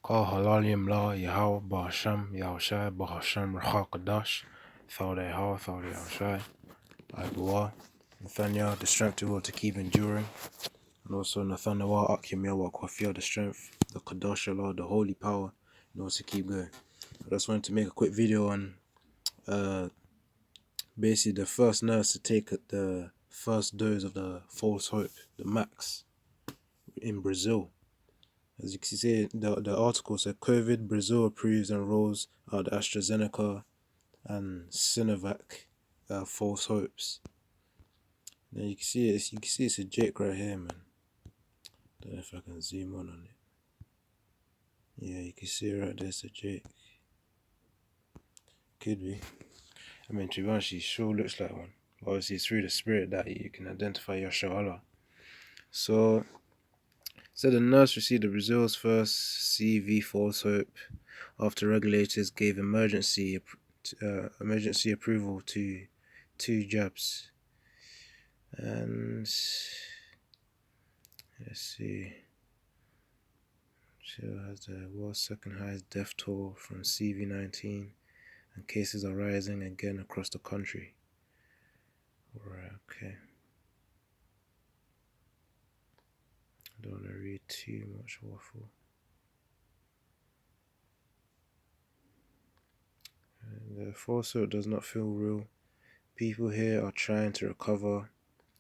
قال هلاليم لا يهو باشم يهوشai باشم رخا Qadash Thode Ha Thode Yahushai Agua Nathaniel the strength to will to keep enduring, and also Nathanael Akim Kwafia the strength, the Kadosh Allah, the holy power, and also keep going. I just wanted to make a quick video on basically the first nurse to take the first dose of the false hope, the max, in Brazil. As you can see, the article said COVID, Brazil approves and rolls out the AstraZeneca and Sinovac false hopes. Now you can see it's a Jake right here, man. Don't know if I can zoom on it. Yeah, you can see right there, it's a Jake. Could be. I mean, to be honest, he sure looks like one. Obviously, it's through the spirit that you can identify Yahshua Allah. So, said the nurse received the Brazil's first CV false hope after regulators gave emergency approval to 2 jabs. And let's see. Brazil has the world's second highest death toll from CV-19, and cases are rising again across the country. Right, okay. I don't want to read too much waffle. The falsehood does not feel real. People here are trying to recover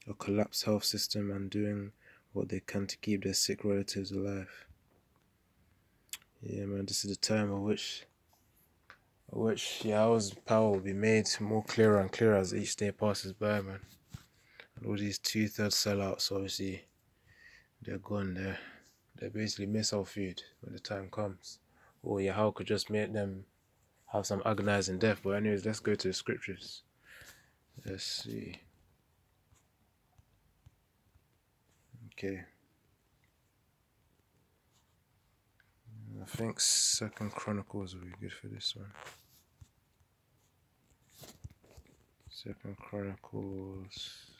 a collapsed health system and doing what they can to keep their sick relatives alive. Yeah, man, this is the time at which Yahweh's power will be made more clearer and clearer as each day passes by, man. And all these 2/3 sellouts, obviously, they're gone there. They basically miss our food when the time comes. Or Yahweh could just make them have some agonizing death. But anyways, let's go to the scriptures. Let's see. Okay. I think 2nd Chronicles will be good for this one. 2nd Chronicles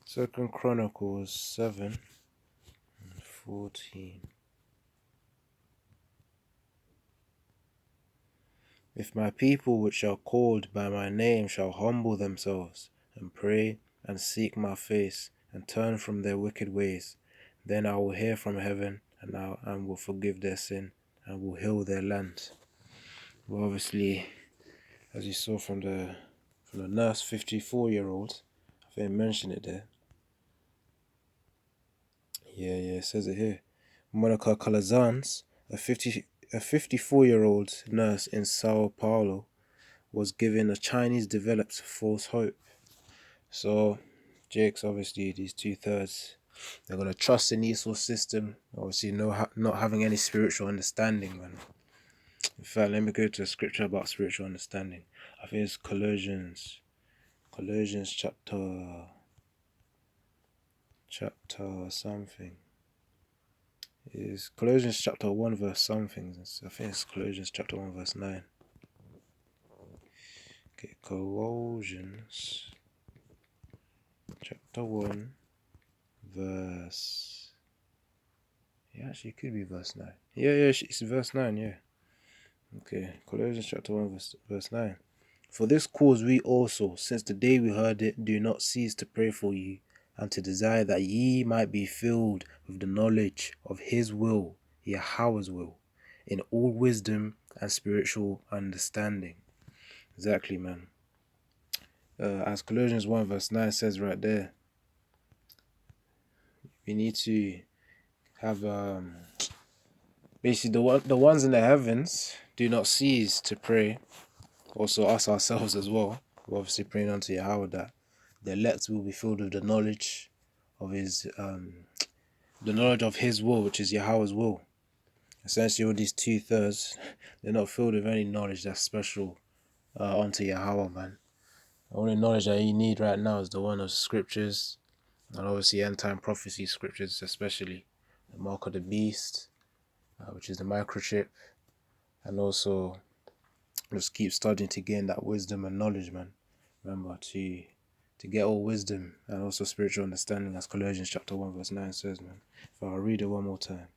7:14. If my people which are called by my name shall humble themselves, and pray, and seek my face, and turn from their wicked ways, then I will hear from heaven, and will forgive their sin, and will heal their land. Well, obviously, as you saw from the nurse 54-year-old, I think I mentioned it there. Yeah, it says it here. Monica Calazans, a 54-year-old nurse in Sao Paulo, was given a Chinese-developed false hope. So, Jake's obviously these 2/3. They're gonna trust in Esau's system. Obviously, not having any spiritual understanding, man. In fact, let me go to a scripture about spiritual understanding. I think it's Colossians chapter something. It's Colossians chapter 1 verse something. I think it's Colossians chapter 1 verse 9. Okay, Colossians chapter 1 verse... Yeah, actually it could be verse 9. Yeah, it's verse 9, yeah. Okay, Colossians chapter 1 verse 9. For this cause we also, since the day we heard it, do not cease to pray for you, and to desire that ye might be filled with the knowledge of his will, Yahweh's will, in all wisdom and spiritual understanding. Exactly, man. As Colossians 1 verse 9 says right there, we need to have basically the ones in the heavens do not cease to pray. Also us ourselves as well. We're obviously praying unto Yahweh that the elect will be filled with the knowledge of his will, which is Yahweh's will. Essentially, all these 2/3, they're not filled with any knowledge that's special unto Yahweh, man. The only knowledge that you need right now is the one of scriptures, and obviously end time prophecy scriptures, especially the mark of the beast, which is the microchip, and also just keep studying to gain that wisdom and knowledge, man. Remember to get all wisdom and also spiritual understanding, as Colossians chapter 1 verse 9 says, man. If I'll read it one more time.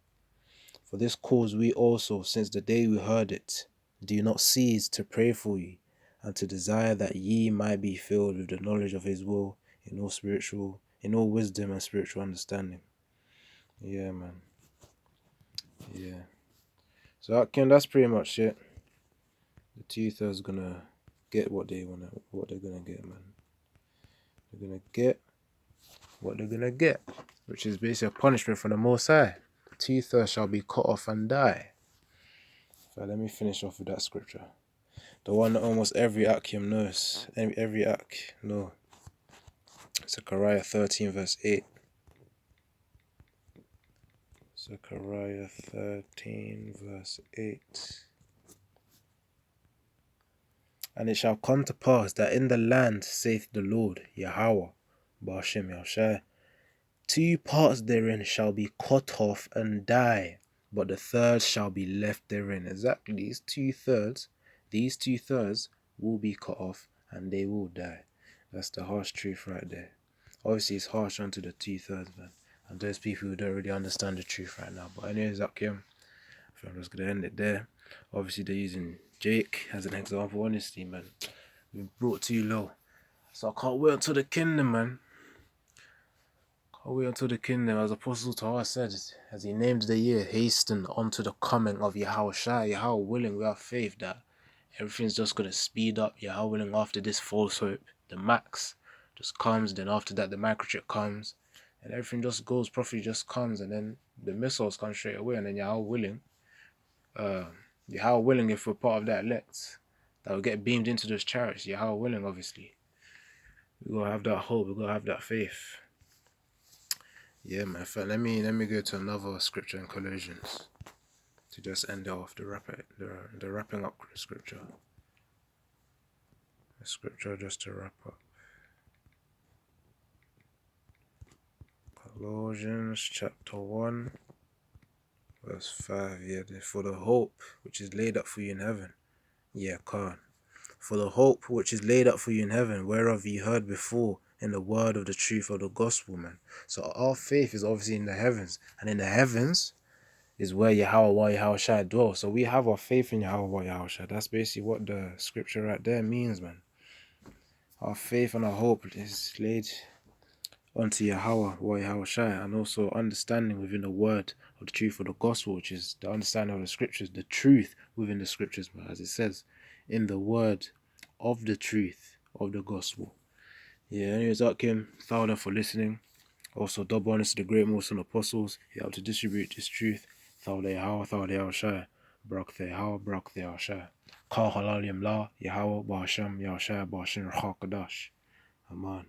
For this cause we also, since the day we heard it, do not cease to pray for you, and to desire that ye might be filled with the knowledge of his will in all wisdom and spiritual understanding. Yeah, man. Yeah. So that's pretty much it. The two-thirds gonna get what they're gonna get, man. They're gonna get what they're gonna get, which is basically a punishment from the Most High. Two-thirds shall be cut off and die. So let me finish off with that scripture. The one that almost every Akim knows. Every Ak, no. Zechariah 13 verse 8. Zechariah 13 verse 8. And it shall come to pass that in the land, saith the Lord, Yahweh, Ba'ashem Yahushai, 2 parts therein shall be cut off and die, but the third shall be left therein. Exactly, these two thirds will be cut off and they will die. That's the harsh truth right there. Obviously, it's harsh unto the 2/3, man. And those people who don't really understand the truth right now. But anyways, Akim, I'm just going to end it there. Obviously, they're using Jake as an example. Honestly, man, we've brought too low. So I can't wait until the kingdom, man. Can't wait until the kingdom, as Apostle Torah said, as he named the year, hasten unto the coming of Yahweh Shai. Yahweh willing, we have faith that everything's just going to speed up. Yahweh willing, after this false hope, the max just comes. Then after that, the microchip comes. And everything just goes, prophecy just comes. And then the missiles come straight away. And then Yahweh willing, if we're part of that elect, that will get beamed into those chariots. Yahweh willing, obviously. We gotta have that hope. We gotta have that faith. Yeah, man. Let me go to another scripture in Colossians to just end it off the wrapping up scripture. The scripture just to wrap up. Colossians chapter 1, verse 5. Yeah, for the hope which is laid up for you in heaven. Yeah, Khan. For the hope which is laid up for you in heaven, whereof ye heard before in the word of the truth of the gospel, man. So our faith is obviously in the heavens, and in the heavens is where Yahweh Shai dwells. So we have our faith in Yahweh Shai. That's basically what the scripture right there means, man. Our faith and our hope is laid unto Yahweh Shai, and also understanding within the word of the truth of the gospel, which is the understanding of the scriptures, the truth within the scriptures, as it says, in the word of the truth of the gospel. Yeah, anyways, Akim, thank for listening. Also, double honors to the great Muslim apostles. He helped to distribute this truth. Thank Yahweh Shai. Barak Yahweh Shai. Kal halal yamla Yahweh Ba'ashem Yahushai Ba'ashem Ruach Kadash. Amen.